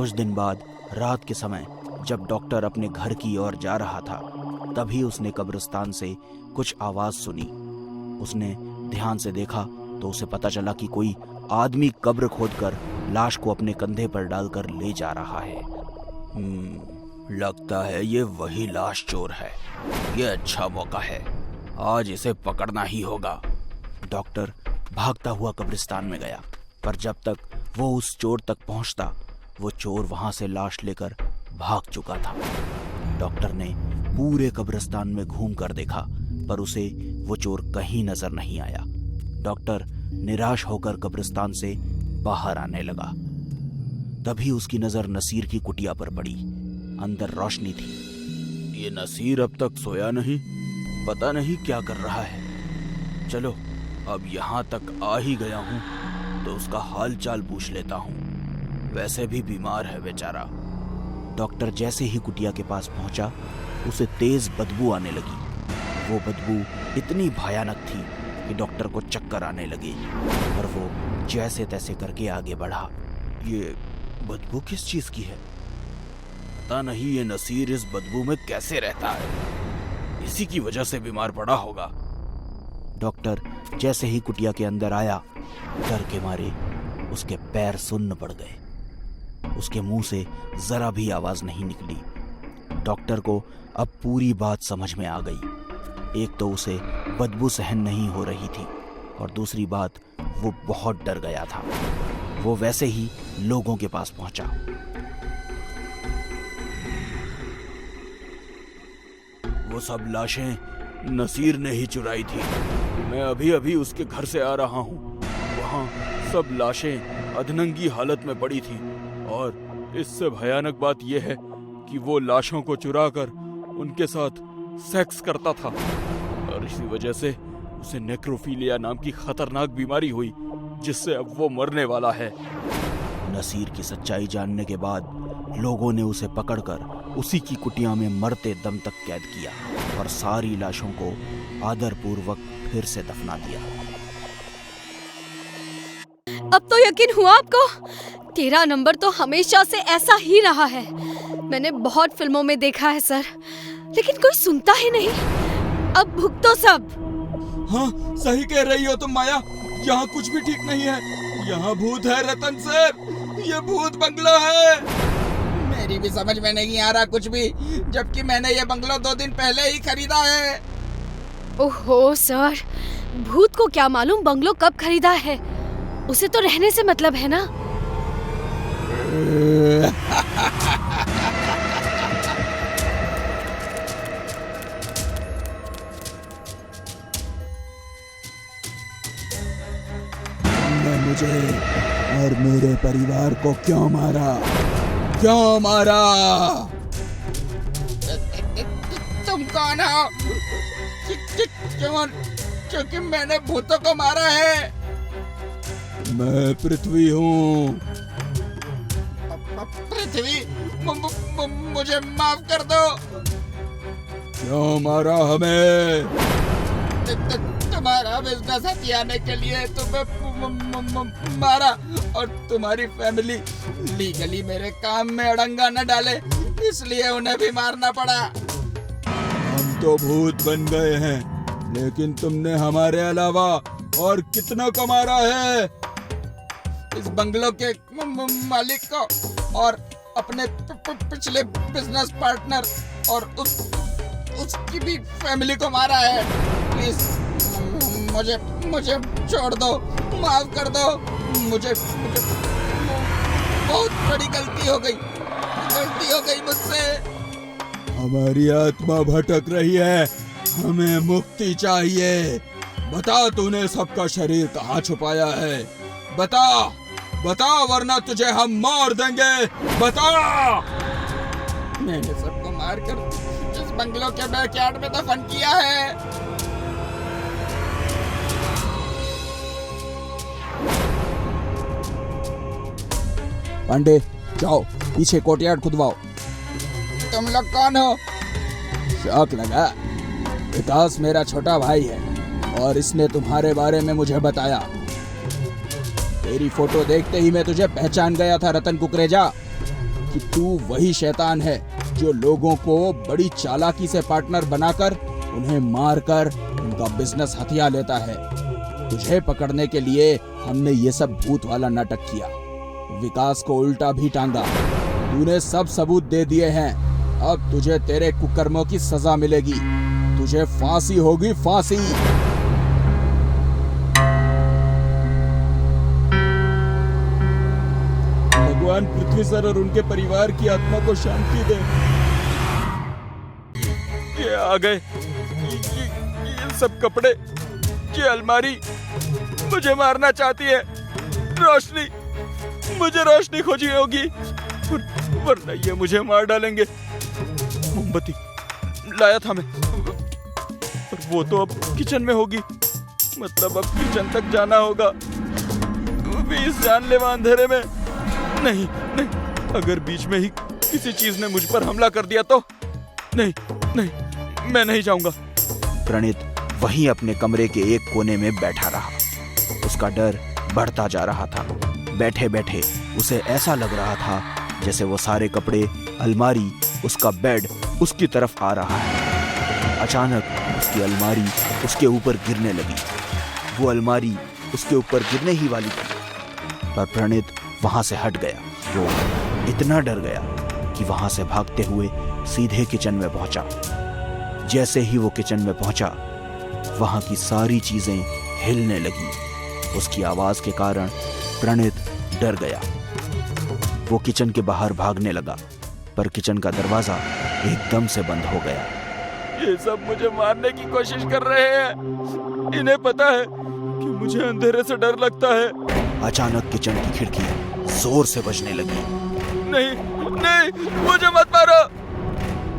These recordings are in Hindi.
कुछ दिन बाद रात के समय जब डॉक्टर अपने घर की ओर जा रहा था, तभी उसने कब्रिस्तान से कुछ आवाज सुनी। उसने ध्यान से देखा तो उसे पता चला कि कोई आदमी कब्र खोदकर लाश को अपने कंधे पर डालकर ले जा रहा है। लगता है ये वही लाश चोर है। ये अच्छा मौका है, आज इसे पकड़ना ही होगा। डॉक्टर भागता हुआ कब्रिस्तान में गया, पर जब तक वो उस चोर तक पहुंचता, वो चोर वहां से लाश लेकर भाग चुका था। डॉक्टर ने पूरे कब्रिस्तान में घूम कर देखा, पर उसे वो चोर कहीं नजर नहीं आया। डॉक्टर निराश होकर कब्रिस्तान से बाहर आने लगा। तभी उसकी नजर नसीर की कुटिया पर पड़ी। अंदर रोशनी थी। ये नसीर अब तक सोया नहीं, पता नहीं क्या कर रहा है। चलो अब यहाँ तक आ ही गया हूँ तो उसका हाल चाल पूछ लेता हूँ। वैसे भी बीमार है बेचारा। डॉक्टर जैसे ही कुटिया के पास पहुंचा, उसे तेज बदबू आने लगी। वो बदबू इतनी भयानक थी कि डॉक्टर को चक्कर आने लगे, और वो जैसे तैसे करके आगे बढ़ा। ये बदबू किस चीज की है? पता नहीं ये नसीर इस बदबू में कैसे रहता है। इसी की वजह से बीमार पड़ा होगा। डॉक्टर जैसे ही कुटिया के अंदर आया, डर के मारे उसके पैर सुन्न पड़ गए। उसके मुंह से जरा भी आवाज नहीं निकली। डॉक्टर को अब पूरी बात समझ में आ गई। एक तो उसे बदबू सहन नहीं हो रही थी, और दूसरी बात, वो बहुत डर गया था। वो वैसे ही लोगों के पास पहुंचा। वो सब लाशें नसीर ने ही चुराई थी। मैं अभी अभी उसके घर से आ रहा हूँ। वहाँ सब लाशें अधनंगी हालत में पड़ी थी, और इससे भयानक बात यह है कि वो लाशों को चुराकर उनके साथ सेक्स करता था, और इसी वजह से उसे नेक्रोफिलिया नाम की खतरनाक बीमारी हुई, जिससे अब वो मरने वाला है। नसीर की सच्चाई जानने के बाद लोगों ने उसे पकड़कर उसी की कुटिया में मरते दम तक कैद किया, और सारी लाशों को आदरपूर्वक फिर से दफना दिया। अब तो यकीन हुआ आपको? 13 नंबर तो हमेशा से ऐसा ही रहा है। मैंने बहुत फिल्मों में देखा है सर, लेकिन कोई सुनता ही नहीं। अब भुगतो सब। हाँ, सही कह रही हो तुम माया। यहाँ कुछ भी ठीक नहीं है। यहाँ भूत है रतन सर, ये भूत बंगला है। मेरी भी समझ में नहीं आ रहा कुछ भी, जबकि मैंने ये बंगला 2 दिन पहले ही खरीदा है। ओहो सर, भूत को क्या मालूम बंगलो कब खरीदा है। उसे तो रहने से मतलब है ना। तुमने मुझे और मेरे परिवार को क्यों मारा? क्यों मारा? तुम कौन हो? क्योंकि मैंने भूतों को मारा है। मैं पृथ्वी हूँ। पृथ्वी, मुझे माफ कर दो। क्यों मारा हमें? तुम्हारा बिजनेस हथियाने के लिए तुम्हें मारा, और तुम्हारी फैमिली लीगली मेरे काम में अड़ंगा न डाले, इसलिए उन्हें भी मारना पड़ा। हम तो भूत बन गए हैं, लेकिन तुमने हमारे अलावा और कितना को मारा है? इस बंगलों के मालिक को, और अपने पिछले बिजनेस पार्टनर, और उसकी भी फैमिली को मारा है। प्लीज मुझे छोड़ दो, माफ कर दो। मुझे बहुत बड़ी गलती हो गई मुझसे। हमारी आत्मा भटक रही है, हमें मुक्ति चाहिए। बता, तूने सबका शरीर कहाँ छुपाया है? बता, वरना तुझे हम मार देंगे। बता। मैंने सबको मारकर इस बंगलों के बैकयार्ड में दफन किया है। पांडे, जाओ पीछे कोर्टयार्ड खुदवाओ। तुम लोग कौन हो? शौक लगा? विकास मेरा छोटा भाई है, और इसने तुम्हारे बारे में मुझे बताया। तेरी फोटो देखते ही मैं तुझे पहचान गया था, रतन कुकरेजा। कि तू वही शैतान है जो लोगों को बड़ी चालाकी से पार्टनर बनाकर उन्हें मारकर उनका बिजनेस हथिया लेता है। तुझे पकड़ने के लिए हमने ये सब भूत वाला नाटक किया, विकास को उल्टा भी टांगा। तूने सब सबूत दे दिए हैं, अब तुझे तेरे कुकर्मों की सजा मिलेगी। तुझे फांसी होगी, फांसी। भगवान पृथ्वी सर और उनके परिवार की आत्मा को शांति दे। ये आ गए, ये सब कपड़े, ये अलमारी मुझे मारना चाहती है। रोशनी, मुझे रोशनी खोजी होगी, वरना ये मुझे मार डालेंगे। मोमबत्ती लाया था मैं, पर वो तो अब किचन में होगी। मतलब अब किचन तक जाना होगा, वो भी इस जानलेवा अंधेरे में। नहीं नहीं, अगर बीच में ही किसी चीज ने मुझ पर हमला कर दिया तो नहीं नहीं, मैं नहीं जाऊंगा। प्रणीत वहीं अपने कमरे के एक कोने में बैठा रहा। उसका डर बढ़ता जा रहा था। बैठे बैठे उसे ऐसा लग रहा था जैसे वो सारे कपड़े, अलमारी, उसका बेड उसकी तरफ आ रहा है। अचानक उसकी अलमारी उसके ऊपर गिरने लगी। वो अलमारी उसके ऊपर गिरने ही वाली थी, पर प्रणीत वहां से हट गया। वो इतना डर गया कि वहां से भागते हुए सीधे किचन में पहुंचा। जैसे ही वो किचन में पहुंचा, वहां की सारी चीजें हिलने लगी। उसकी आवाज के कारण प्रणीत डर गया। वो किचन के बाहर भागने लगा, पर किचन का दरवाजा एकदम से बंद हो गया। ये सब मुझे मारने की कोशिश कर रहे हैं। इन्हें पता है कि मुझे अंधेरे से डर लगता है। अचानक किचन की खिड़की जोर से बजने लगी। नहीं नहीं, मुझे मत मारो।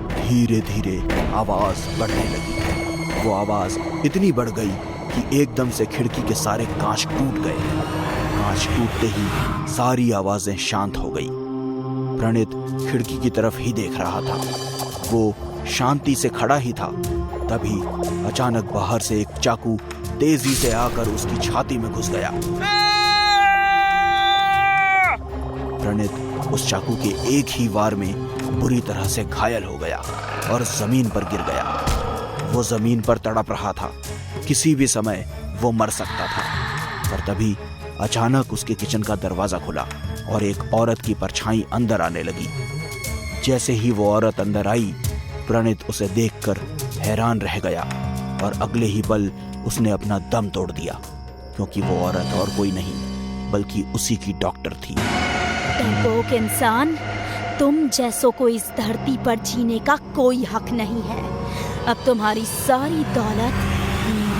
धीरे धीरे आवाज बढ़ने लगी। वो आवाज इतनी बढ़ गई कि एकदम से खिड़की के सारे कांच टूट गए। कांच टूटते ही सारी आवाजें शांत हो गई। प्रणीत खिड़की की तरफ ही देख रहा था। वो शांति से खड़ा ही था, तभी अचानक बाहर से एक चाकू तेजी से आकर उसकी छाती में घुस गया। प्रणीत उस चाकू के एक ही वार में बुरी तरह से घायल हो गया और जमीन पर गिर गया। वो जमीन पर तड़प रहा था, किसी भी समय वो मर सकता था। पर तभी अचानक उसके किचन का दरवाजा खुला और एक औरत की परछाई अंदर आने लगी। जैसे ही वो औरत अंदर आई, प्रणीत उसे देखकर हैरान रह गया और अगले ही पल उसने अपना दम तोड़ दिया, क्योंकि वो औरत और कोई नहीं बल्कि उसी की डॉक्टर थी। डरपोक इंसान, तुम जैसों को इस धरती पर जीने का कोई हक नहीं है। अब तुम्हारी सारी दौलत मेरे